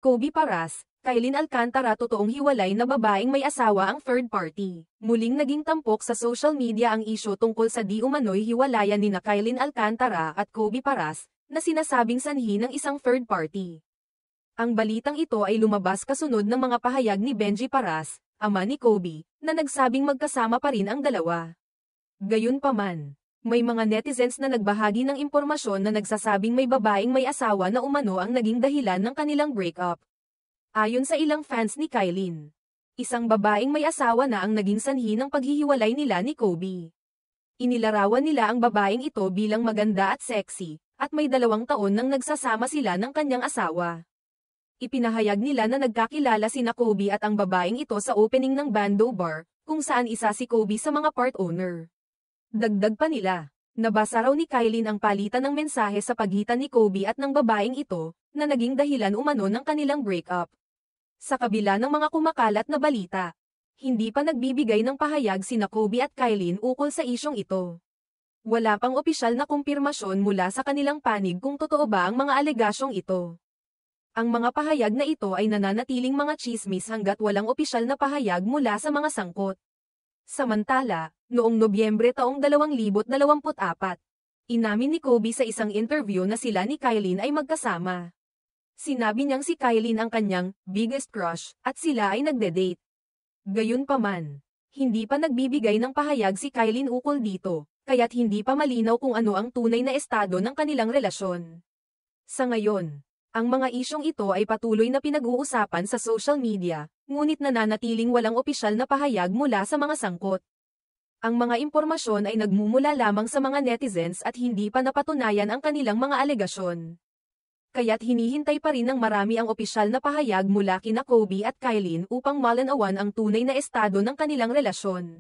Kobe Paras, Kylene Alcantara totoong hiwalay na babaeng may asawa ang third party. Muling naging tampok sa social media ang isyu tungkol sa di umano'y hiwalayan nina Kylene Alcantara at Kobe Paras, na sinasabing sanhi ng isang third party. Ang balitang ito ay lumabas kasunod ng mga pahayag ni Benji Paras, ama ni Kobe, na nagsabing magkasama pa rin ang dalawa. Gayunpaman, may mga netizens na nagbahagi ng impormasyon na nagsasabing may babaeng may asawa na umano ang naging dahilan ng kanilang breakup. Ayon sa ilang fans ni Kylene, isang babaeng may asawa na ang naging sanhi ng paghihiwalay nila ni Kobe. Inilarawan nila ang babaeng ito bilang maganda at sexy, at may 2 taon nang nagsasama sila ng kanyang asawa. Ipinahayag nila na nagkakilala sina Kobe at ang babaeng ito sa opening ng Bando Bar, kung saan isa si Kobe sa mga part owner. Dagdag pa nila, nabasa raw ni Kylene ang palitan ng mensahe sa pagitan ni Kobe at ng babaeng ito, na naging dahilan umano ng kanilang breakup. Sa kabila ng mga kumakalat na balita, hindi pa nagbibigay ng pahayag sina Kobe at Kylene ukol sa isyong ito. Wala pang opisyal na kumpirmasyon mula sa kanilang panig kung totoo ba ang mga alegasyong ito. Ang mga pahayag na ito ay nananatiling mga tsismis hanggat walang opisyal na pahayag mula sa mga sangkot. Samantala, noong Nobyembre taong 2024, inamin ni Kobe sa isang interview na sila ni Kylene ay magkasama. Sinabi niyang si Kylene ang kanyang biggest crush at sila ay nagde-date. Gayunpaman, hindi pa nagbibigay ng pahayag si Kylene ukol dito, kaya't hindi pa malinaw kung ano ang tunay na estado ng kanilang relasyon. Sa ngayon, ang mga isyong ito ay patuloy na pinag-uusapan sa social media, ngunit nananatiling walang opisyal na pahayag mula sa mga sangkot. Ang mga impormasyon ay nagmumula lamang sa mga netizens at hindi pa napatunayan ang kanilang mga alegasyon. Kaya't hinihintay pa rin ng marami ang opisyal na pahayag mula kina Kobe at Kylene upang malinawan ang tunay na estado ng kanilang relasyon.